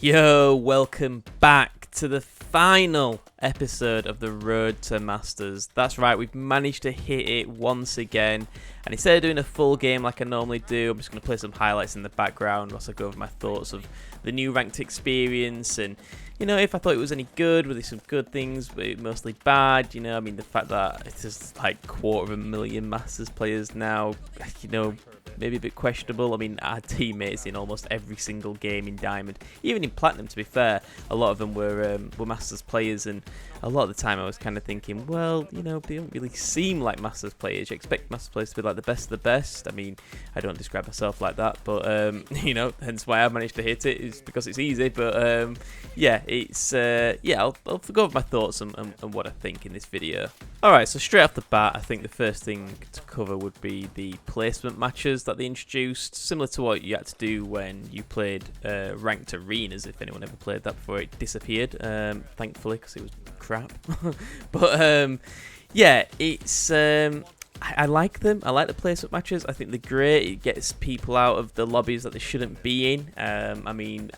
Yo, welcome back to the final episode of the Road to Masters. That's right, we've managed to hit it once again. And instead of doing a full game like I normally do, I'm just going to play some highlights in the background whilst I go over my thoughts of the new ranked experience. And, you know, if I thought it was any good, were there some good things, but mostly bad? You know, I mean, the fact that it's just like 250,000 Masters players now, you know, maybe a bit questionable. I mean, our teammates in almost every single game in Diamond, even in Platinum, to be fair, a lot of them were Masters players, and a lot of the time I was kind of thinking, well, you know, they don't really seem like Masters players. You expect Masters players to be like the best of the best. I mean, I don't describe myself like that, but, you know, hence why I managed to hit it, is because it's easy. But, yeah, it's, I'll go over my thoughts and what I think in this video. Alright, so straight off the bat, I think the first thing to cover would be the placement matches that they introduced, similar to what you had to do when you played ranked arenas, if anyone ever played that before it disappeared, thankfully, because it was crap. But, yeah, it's... I like them. I like the placement matches. I think they're great. It gets people out of the lobbies that they shouldn't be in. I mean...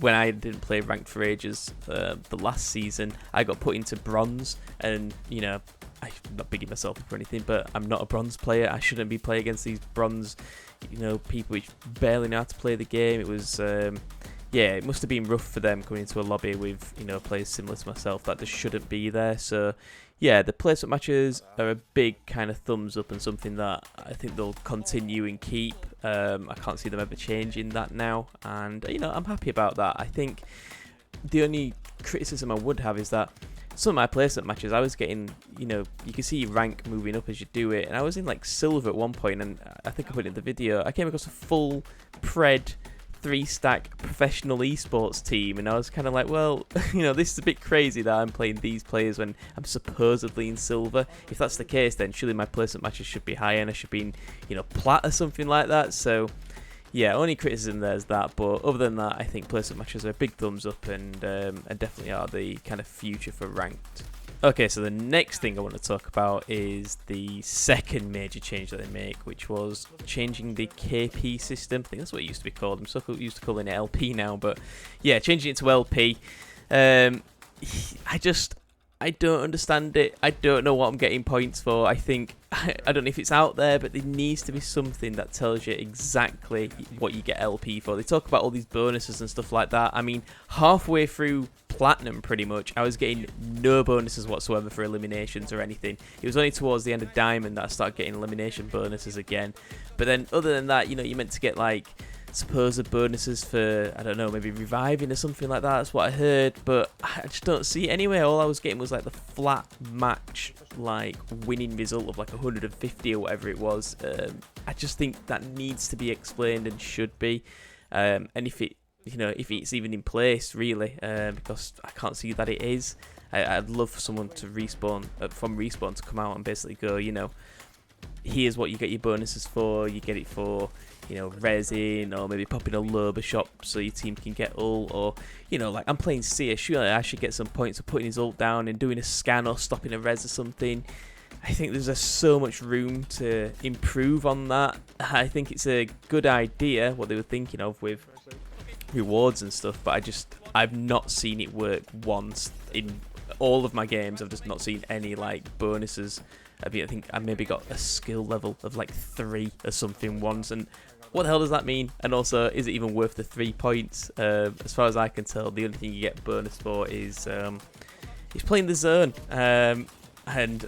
when I didn't play ranked for ages, the last season, I got put into bronze, and you know, I'm not bigging myself up or anything, but I'm not a bronze player. I shouldn't be playing against these bronze, you know, people which barely know how to play the game. It was, yeah, it must have been rough for them coming into a lobby with, you know, players similar to myself that just shouldn't be there. So, yeah, the placement matches are a big kind of thumbs up and something that I think they'll continue and keep. I can't see them ever changing that now, and you know, I'm happy about that. I think the only criticism I would have is that some of my placement matches, I was getting, you know, you can see your rank moving up as you do it, and I was in like silver at one point, and I think I put it in the video, I came across a full pred 3-stack professional esports team, and I was kind of like, well, you know, this is a bit crazy that I'm playing these players when I'm supposedly in silver. If that's the case, then surely my placement matches should be higher, and I should be in, you know, plat or something like that. So yeah, only criticism there's that, but other than that, I think placement matches are a big thumbs up, and definitely are the kind of future for ranked. Okay, so the next thing I want to talk about is the second major change that they make, which was changing the KP system. I think that's what it used to be called. I'm so used to calling it LP now, but yeah, changing it to LP. I don't understand it. I don't know what I'm getting points for. I think, I don't know if it's out there, but there needs to be something that tells you exactly what you get LP for. They talk about all these bonuses and stuff like that. I mean, halfway through Platinum, pretty much, I was getting no bonuses whatsoever for eliminations or anything. It was only towards the end of Diamond that I started getting elimination bonuses again. But then, other than that, you know, you're meant to get, like, supposed bonuses for, I don't know, maybe reviving or something like that. That's what I heard, but I just don't see it anywhere. All I was getting was like the flat match, like winning result of like 150 or whatever it was. I just think that needs to be explained and should be, and if it, you know, if it's even in place really, because I can't see that it is. I'd love for someone to respawn from respawn to come out and basically go, you know, here's what you get your bonuses for. You get it for, you know, resin, or maybe popping a Loba shop so your team can get ult, or, you know, like I'm playing Seer, surely I should get some points for putting his ult down and doing a scan or stopping a res or something. I think there's just so much room to improve on that. I think it's a good idea what they were thinking of with rewards and stuff, but I've not seen it work once in all of my games. I've just not seen any like bonuses. I mean, I think I maybe got a skill level of like 3 or something once, and what the hell does that mean? And also, is it even worth the 3 points? As far as I can tell, the only thing you get bonus for is playing the zone, and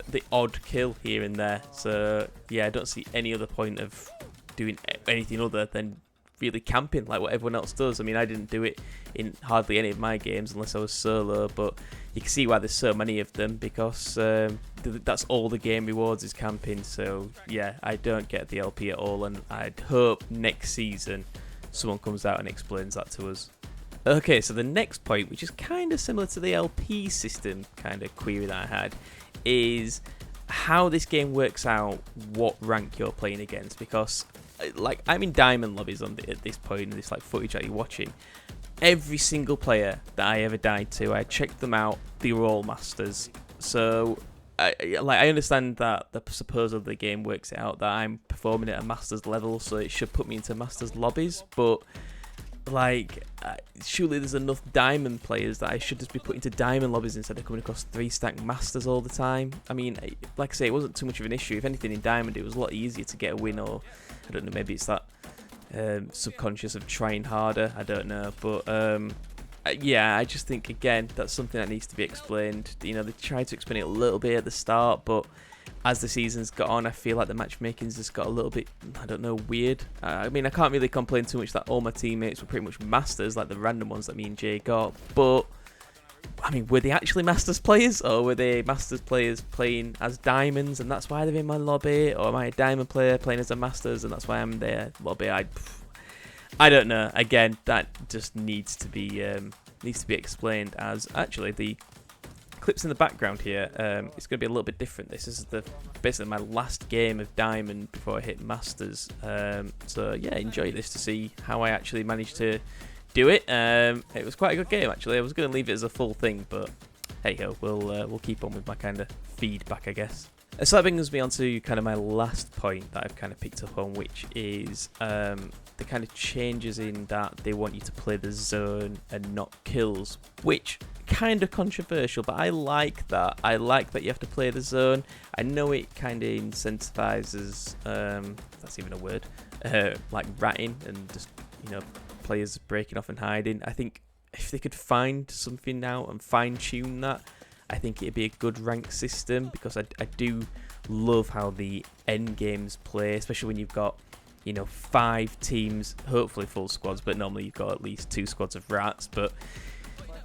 the odd kill here and there. So yeah, I don't see any other point of doing anything other than really camping like what everyone else does. I mean, I didn't do it in hardly any of my games unless I was solo, but you can see why there's so many of them, because that's all the game rewards is camping. So yeah, I don't get the LP at all, and I'd hope next season someone comes out and explains that to us. Okay, so the next point, which is kind of similar to the LP system kind of query that I had, is how this game works out what rank you're playing against, because like I'm in diamond lobbies at this point in this like footage that you're watching. Every single player that I ever died to, I checked them out, they were all masters. So I understand that supposedly the game works it out that I'm performing at a masters level, so it should put me into masters lobbies, but like surely there's enough diamond players that I should just be put into diamond lobbies instead of coming across 3-stack masters all the time. I mean, like I say, it wasn't too much of an issue. If anything, in diamond, it was a lot easier to get a win, or I don't know, maybe it's that subconscious of trying harder. I don't know, but yeah, I just think again that's something that needs to be explained. You know, they tried to explain it a little bit at the start, but as the season's got on, I feel like the matchmaking's just got a little bit, I don't know, weird. I mean, I can't really complain too much that all my teammates were pretty much masters, like the random ones that me and Jay got. But I mean, were they actually Masters players, or were they Masters players playing as Diamonds, and that's why they're in my lobby? Or am I a Diamond player playing as a Masters, and that's why I'm their lobby? I don't know. Again, that just needs to be explained. As actually the clips in the background here, it's going to be a little bit different. This is basically my last game of Diamond before I hit Masters. So yeah, enjoy this to see how I actually managed to do it. It was quite a good game actually. I was going to leave it as a full thing, but hey ho, we'll keep on with my kind of feedback, I guess. So that brings me on to kind of my last point that I've kind of picked up on, which is the kind of changes in that they want you to play the zone and not kills, which kind of controversial, but I like that. I like that you have to play the zone. I know it kind of incentivizes, if that's even a word, like ratting and just, you know, players breaking off and hiding. I think if they could find something now and fine tune that, I think it'd be a good rank system, because I do love how the end games play, especially when you've got, you know, 5 teams, hopefully full squads, but normally you've got at least 2 squads of rats. But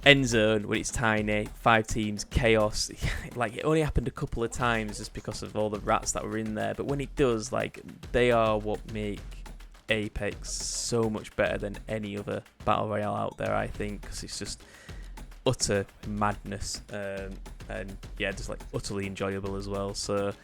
end zone, when it's tiny, 5 teams, chaos, like it only happened a couple of times just because of all the rats that were in there, but when it does, like, they are what make Apex so much better than any other battle royale out there, I think, because it's just utter madness, and yeah, just like utterly enjoyable as well. So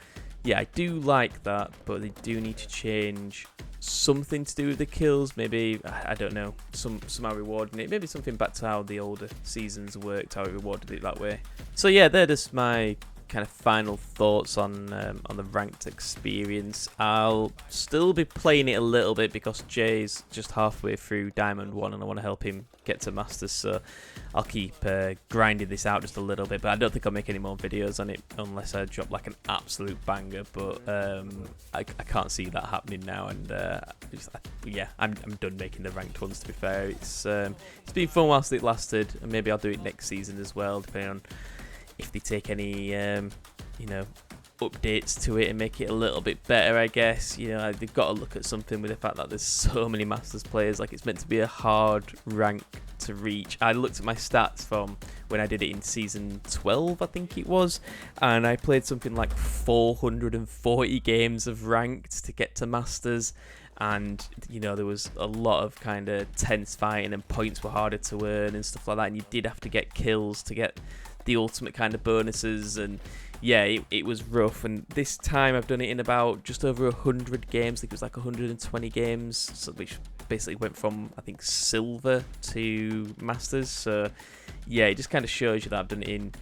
yeah, I do like that, but they do need to change something to do with the kills. Maybe, I don't know, somehow rewarding it. Maybe something back to how the older seasons worked, how it rewarded it that way. So yeah, they're just my kind of final thoughts on the ranked experience. I'll still be playing it a little bit because Jay's just halfway through Diamond 1 and I want to help him get to Masters, so I'll keep grinding this out just a little bit, but I don't think I'll make any more videos on it unless I drop like an absolute banger. But I can't see that happening now, and yeah, I'm done making the ranked ones, to be fair. It's been fun whilst it lasted, and maybe I'll do it next season as well, depending on if they take any, you know, updates to it and make it a little bit better, I guess. You know, they've got to look at something with the fact that there's so many Masters players. Like, it's meant to be a hard rank to reach. I looked at my stats from when I did it in season 12, I think it was, and I played something like 440 games of ranked to get to Masters. And, you know, there was a lot of kind of tense fighting, and points were harder to earn and stuff like that, and you did have to get kills to get the ultimate kind of bonuses. And yeah, it was rough. And this time I've done it in about just over 100 games. I think it was like 120 games, so, which basically went from, I think, silver to Masters. So yeah, it just kind of shows you that I've done it in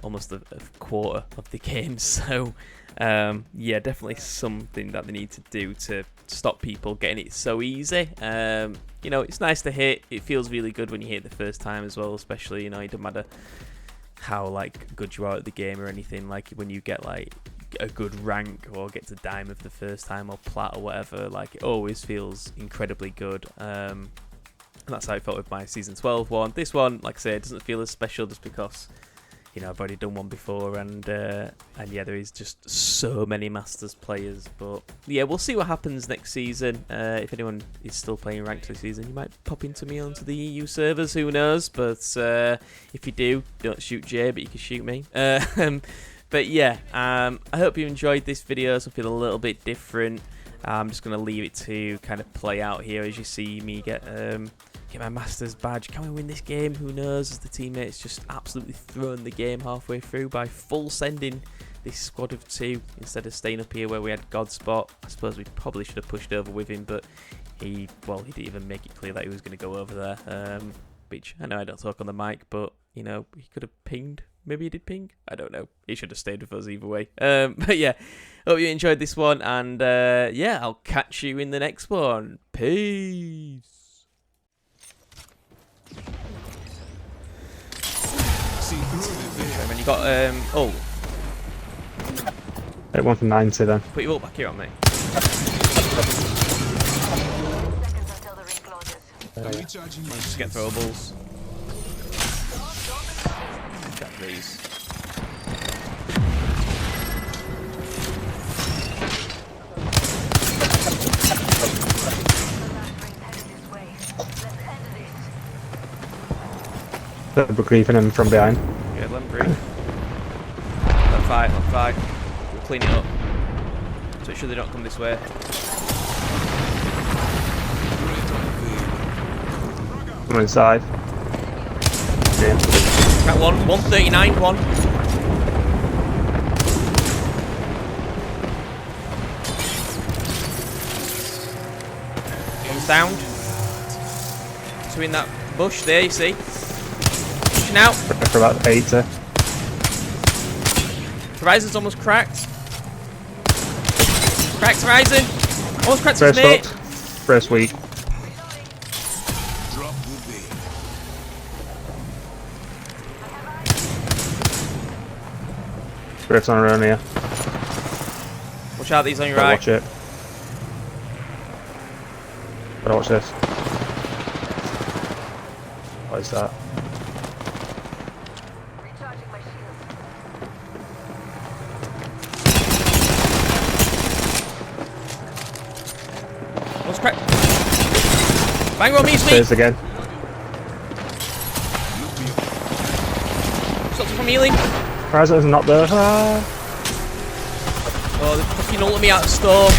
almost a quarter of the games. So yeah, definitely something that they need to do to stop people getting it so easy. You know, it's nice to hit. It feels really good when you hit the first time as well, especially, you know, it doesn't matter how like good you are at the game or anything. Like when you get like a good rank or get to diamond for the first time or plat or whatever, like it always feels incredibly good. And that's how I felt with my season 12 one. This one, like I say, it doesn't feel as special just because, you know, I've already done one before, and yeah, there is just so many Masters players. But yeah, we'll see what happens next season. If anyone is still playing ranked this season, you might pop into me onto the EU servers, who knows. But if you do, don't shoot Jay, but you can shoot me. But yeah, I hope you enjoyed this video, something a little bit different. I'm just going to leave it to kind of play out here as you see me get my Masters badge. Can we win this game? Who knows, as the teammates just absolutely thrown the game halfway through by full sending this squad of 2 instead of staying up here where we had Godspot. I suppose we probably should have pushed over with him, but he didn't even make it clear that he was going to go over there. Which, I know I don't talk on the mic, but, you know, he could have pinged. Maybe he did ping. I don't know. He should have stayed with us either way. But yeah, hope you enjoyed this one, and yeah, I'll catch you in the next one. Peace. And then you got oh, Hit one from 90 then. put your ult back here on me. Just get throwables. Check these. They're griefing him from behind. Yeah, let him breathe. Let fight, let fight. We'll clean it up. So make sure they don't come this way. I'm inside. Yeah. Crack one, 139, one. One's downed. Two in that bush there, you see. Pushing out. For about 80. Horizon's almost cracked. Cracked Horizon. Almost cracked his First mate. hooked. First week. Rift's on around here. Watch out, these on your Gotta right. watch it. Gotta watch this. What is that? Almost cracked. Bang on me, sweet. Stairs again. Stops from healing. Horizon's not there. Ah. Oh, they fucking ulted me out of store.